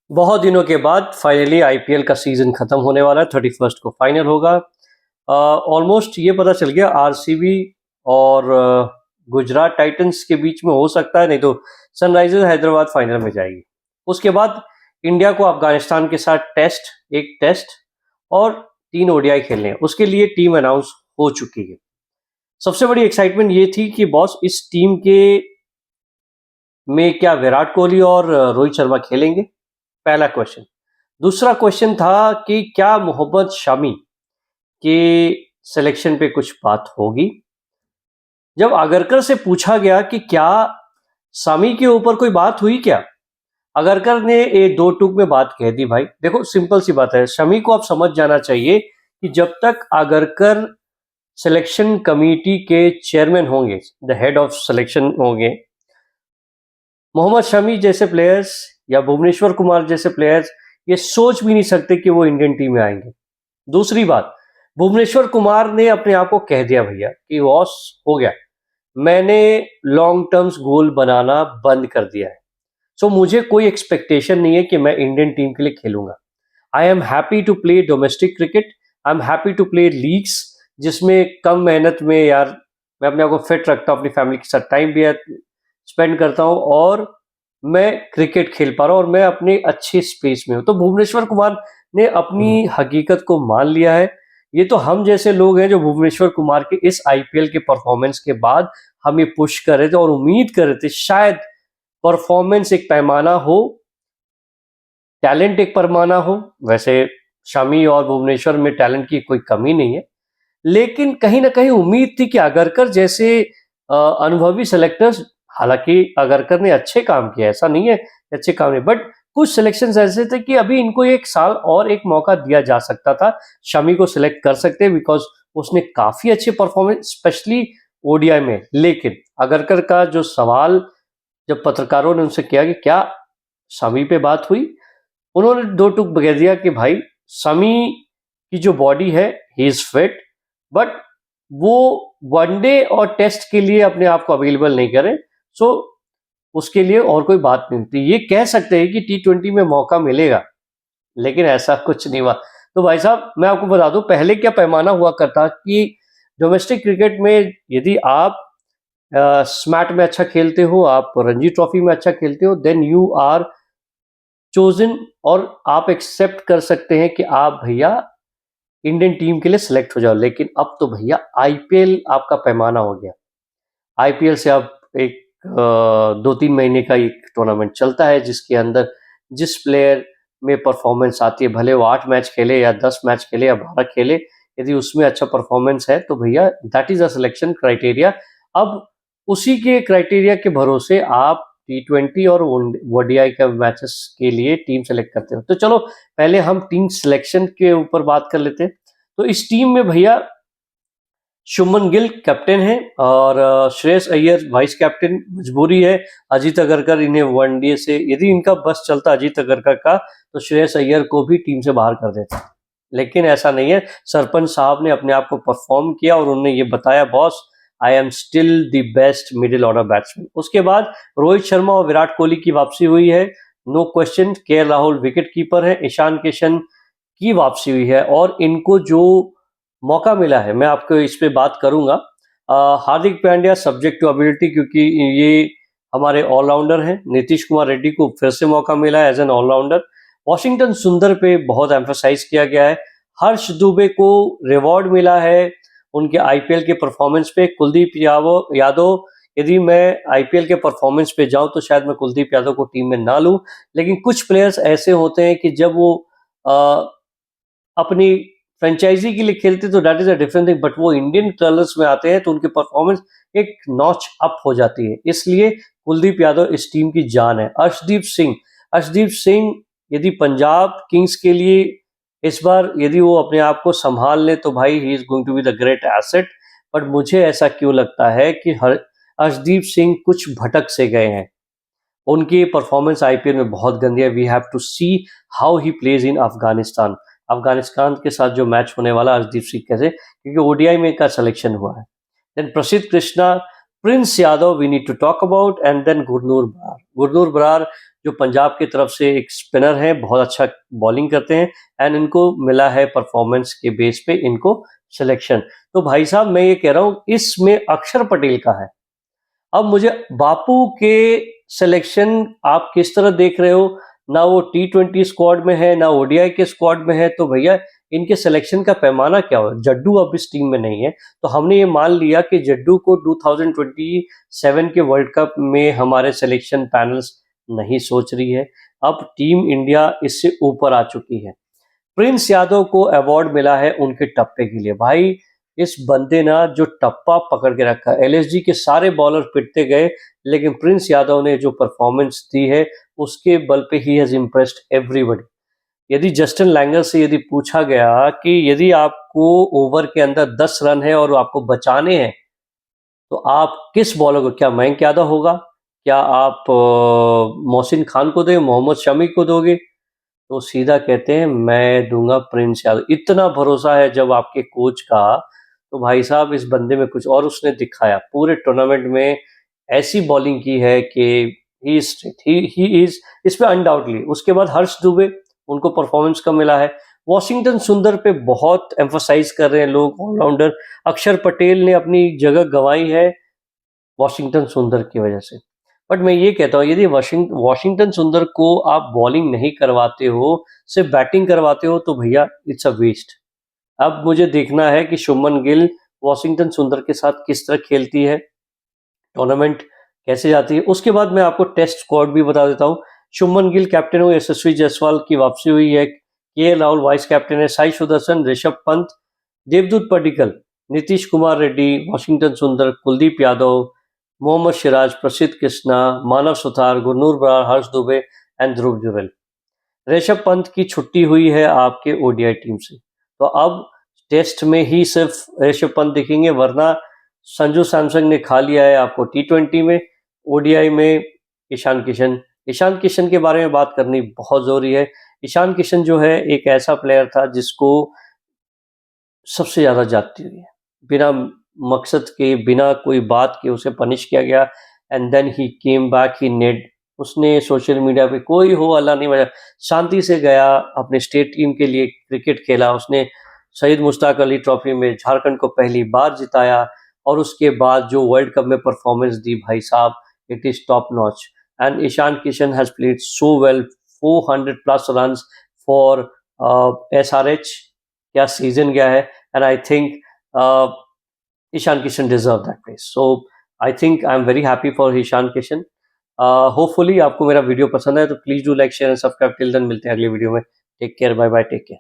बहुत दिनों के बाद फाइनली आईपीएल का सीजन खत्म होने वाला है। 31 को फाइनल होगा। ऑलमोस्ट ये पता चल गया आरसीबी और गुजरात टाइटंस के बीच में हो सकता है, नहीं तो सनराइजर्स हैदराबाद फाइनल में जाएगी। उसके बाद इंडिया को अफगानिस्तान के साथ एक टेस्ट और 3 ओडीआई खेलने हैं। उसके लिए टीम अनाउंस हो चुकी है। सबसे बड़ी एक्साइटमेंट ये थी कि बॉस इस टीम के में क्या विराट कोहली और रोहित शर्मा खेलेंगे, पहला क्वेश्चन। दूसरा क्वेश्चन था कि क्या मोहम्मद शमी के सिलेक्शन पे कुछ बात होगी। जब आगरकर से पूछा गया कि क्या शमी के ऊपर कोई बात हुई क्या, आगरकर ने एक दो टूक में बात कह दी। भाई देखो, सिंपल सी बात है, शमी को आप समझ जाना चाहिए कि जब तक आगरकर सिलेक्शन कमेटी के चेयरमैन होंगे, द हेड ऑफ सिलेक्शन होंगे, मोहम्मद शमी जैसे प्लेयर्स या भुवनेश्वर कुमार जैसे प्लेयर्स ये सोच भी नहीं सकते कि वो इंडियन टीम में आएंगे। दूसरी बात, भुवनेश्वर कुमार ने अपने आप को कह दिया भैया कि वॉस हो गया, मैंने लॉन्ग टर्म्स गोल बनाना बंद कर दिया है। सो मुझे कोई एक्सपेक्टेशन नहीं है कि मैं इंडियन टीम के लिए खेलूंगा। I am happy to play domestic cricket, I am happy to play leagues जिसमें कम मेहनत में यार मैं अपने आप को फिट रखता हूँ, अपनी फैमिली के साथ टाइम भी स्पेंड करता हूँ और मैं क्रिकेट खेल पा रहा हूँ और मैं अपने अच्छे स्पेस में हूँ। तो भुवनेश्वर कुमार ने अपनी हकीकत को मान लिया है। ये तो हम जैसे लोग हैं जो भुवनेश्वर कुमार के इस आईपीएल के परफॉर्मेंस के बाद हम ये पुश कर रहे थे और उम्मीद कर रहे थे शायद परफॉर्मेंस एक पैमाना हो, टैलेंट एक पैमाना हो। वैसे शमी और भुवनेश्वर में टैलेंट की कोई कमी नहीं है, लेकिन कहीं ना कहीं उम्मीद थी कि अगरकर जैसे अनुभवी सेलेक्टर्स, हालांकि अगरकर ने अच्छे काम किया, ऐसा नहीं है अच्छे काम नहीं, बट कुछ सिलेक्शंस ऐसे थे कि अभी इनको एक साल और एक मौका दिया जा सकता था। शमी को सिलेक्ट कर सकते बिकॉज उसने काफी अच्छे परफॉर्मेंस स्पेशली ओडीआई में। लेकिन अगरकर का जो सवाल जब पत्रकारों ने उनसे किया कि क्या शमी पे बात हुई, उन्होंने दो टूक बगैर दिया कि भाई शमी की जो बॉडी है ही इज फिट, बट वो वनडे और टेस्ट के लिए अपने आप को अवेलेबल नहीं करे। सो उसके लिए और कोई बात नहीं थी। ये कह सकते हैं कि T20 में मौका मिलेगा, लेकिन ऐसा कुछ नहीं हुआ। तो भाई साहब मैं आपको बता दूं, पहले क्या पैमाना हुआ करता कि डोमेस्टिक क्रिकेट में यदि आप स्मैट में अच्छा खेलते हो, आप रणजी ट्रॉफी में अच्छा खेलते हो, देन यू आर चोजन और आप एक्सेप्ट कर सकते हैं कि आप भैया इंडियन टीम के लिए सिलेक्ट हो जाओ। लेकिन अब तो भैया आईपीएल आपका पैमाना हो गया। आईपीएल से अब एक 2-3 महीने का एक टूर्नामेंट चलता है जिसके अंदर जिस प्लेयर में परफॉर्मेंस आती है, भले वो 8 मैच खेले या 10 मैच खेले या 12 खेले, यदि उसमें अच्छा परफॉर्मेंस है तो भैया that is a selection criteria. अब उसी के क्राइटेरिया के भरोसे आप T20 और ओडीआई का मैचेस के लिए टीम सेलेक्ट करते हो। तो चलो पहले हम टीम सिलेक्शन के ऊपर बात कर लेते हैं। तो इस टीम में भैया शुभमन गिल कैप्टन है और श्रेयस अय्यर वाइस कैप्टन। मजबूरी है अजीत अगरकर इन्हें वनडे से, यदि इनका बस चलता अजीत अगरकर का तो श्रेयस अय्यर को भी टीम से बाहर कर देता, लेकिन ऐसा नहीं है। सरपंच साहब ने अपने आप को परफॉर्म किया और उन्होंने ये बताया, boss I am still the best middle order batsman. उसके बाद रोहित शर्मा और विराट कोहली की वापसी हुई है, नो क्वेश्चन। के राहुल विकेट कीपर है, ईशान किशन की वापसी हुई है और इनको जो मौका मिला है मैं आपको इस पे बात करूंगा। Hardik Pandya subject to ability, क्योंकि ये हमारे ऑलराउंडर हैं। नीतीश कुमार रेड्डी को फिर से मौका मिला है एज एन ऑलराउंडर। वॉशिंगटन सुंदर पे बहुत एम्फसाइज किया गया है। हर्ष दुबे को रिवॉर्ड मिला है उनके आईपीएल के परफॉर्मेंस पे। कुलदीप यादव, यदि मैं आईपीएल के परफॉर्मेंस पे जाऊं तो शायद मैं कुलदीप यादव को टीम में ना लूं, लेकिन कुछ प्लेयर्स ऐसे होते हैं कि जब वो अपनी फ्रेंचाइजी के लिए खेलते तो that is a different thing, but वो इंडियन कलर्स में आते हैं तो उनकी परफॉर्मेंस एक नॉच अप हो जाती है। इसलिए कुलदीप यादव इस टीम की जान है। अर्शदीप सिंह यदि पंजाब किंग्स के लिए इस बार यदि वो अपने आप को संभाल ले तो भाई ही is going to be the great asset. But मुझे ऐसा क्यों लगता है कि अर्शदीप सिंह कुछ भटक से गए हैं। उनकी परफॉर्मेंस आईपीएल में बहुत गंदी है। We have to see how he plays in Afghanistan. Afghanistan के साथ जो मैच होने वाला अर्शदीप सिंह कैसे, क्योंकि ओडीआई में का सिलेक्शन हुआ है। Then Prasidh Krishna, Prince Yadav we need to talk about, and then Gurnoor Brar. Gurnoor Brar जो पंजाब की तरफ से एक स्पिनर है, बहुत अच्छा बॉलिंग करते हैं एंड इनको मिला है परफॉर्मेंस के बेस पे इनको सिलेक्शन। तो भाई साहब मैं ये कह रहा हूँ इसमें अक्षर पटेल का है। अब मुझे बापू के सिलेक्शन आप किस तरह देख रहे हो, ना वो T20 स्क्वाड में है ना ओडीआई के स्क्वाड में है, तो भैया इनके सिलेक्शन का पैमाना क्या हो। जड्डू अब इस टीम में नहीं है, तो हमने ये मान लिया कि जड्डू को 2027 के वर्ल्ड कप में हमारे सिलेक्शन पैनल्स नहीं सोच रही है। अब टीम इंडिया इससे ऊपर आ चुकी है। प्रिंस यादव को अवार्ड मिला है उनके टप्पे के लिए। भाई इस बंदे ना जो टप्पा पकड़ के रखा, एलएसजी के सारे बॉलर पिटते गए, लेकिन प्रिंस यादव ने जो परफॉर्मेंस दी है उसके बल पे ही हैज इम्प्रेस्ड एवरीबॉडी। यदि जस्टिन लैंगर से यदि पूछा गया कि यदि आपको ओवर के अंदर 10 रन है और आपको बचाने हैं तो आप किस बॉलर को, क्या मयंक यादव होगा, क्या आप मोहसिन खान को दोगे, मोहम्मद शमी को दोगे, तो सीधा कहते हैं मैं दूंगा प्रिंस यादव। इतना भरोसा है जब आपके कोच का, तो भाई साहब इस बंदे में कुछ और उसने दिखाया। पूरे टूर्नामेंट में ऐसी बॉलिंग की है कि ही इज इस पे अनडाउटली। उसके बाद हर्ष दुबे, उनको परफॉर्मेंस कम मिला है। वॉशिंगटन सुंदर पे बहुत एम्फोसाइज कर रहे हैं लोग, ऑलराउंडर। अक्षर पटेल ने अपनी जगह गंवाई है वॉशिंगटन सुंदर की वजह से। बट मैं ये कहता हूँ यदि वॉशिंगटन सुंदर को आप बॉलिंग नहीं करवाते हो, सिर्फ बैटिंग करवाते हो, तो भैया इट्स अ वेस्ट। अब मुझे देखना है कि शुभमन गिल वॉशिंगटन सुंदर के साथ किस तरह खेलती है, टूर्नामेंट कैसे जाती है। उसके बाद मैं आपको टेस्ट स्क्वाड भी बता देता हूँ। शुभमन गिल कैप्टन हुए, यशस्वी जायसवाल की वापसी हुई है, के राहुल वाइस कैप्टन है, साई सुदर्शन, ऋषभ पंत, देवदूत पडिक्कल, नीतीश कुमार रेड्डी, वॉशिंगटन सुंदर, कुलदीप यादव, मोहम्मद सिराज, प्रसिद्ध कृष्णा, मानव सुथार, गुरनूर बरार, हर्ष दुबे एंड ध्रुव जुरेल। ऋषभ पंत की छुट्टी हुई है आपके ओडीआई टीम से, तो अब टेस्ट में ही सिर्फ ऋषभ पंत दिखेंगे, वरना संजू सैमसन ने खा लिया है आपको T20 में। ओडीआई में ईशान किशन के बारे में बात करनी बहुत जरूरी है। ईशान किशन जो है एक ऐसा प्लेयर था जिसको सबसे ज्यादा जाती हुई है, बिना मकसद के, बिना कोई बात के उसे पनिश किया गया and then he came back, he नेड। उसने सोशल मीडिया पे कोई हो अल्लाह नहीं बचा, शांति से गया, अपने स्टेट टीम के लिए क्रिकेट खेला। उसने सईद मुश्ताक अली ट्रॉफी में झारखंड को पहली बार जिताया, और उसके बाद जो वर्ल्ड कप में परफॉर्मेंस दी भाई साहब, it is top notch. And Ishan Kishan has played so well, 400 plus run for SRH। क्या सीजन गया है, and I think Ishan Kishan deserve that place. So I think I'm very happy for Ishan Kishan. Hopefully आपको मेरा video पसंद है तो please do like share and subscribe. Till then मिलते हैं अगली वीडियो में। Take care, bye bye, take care.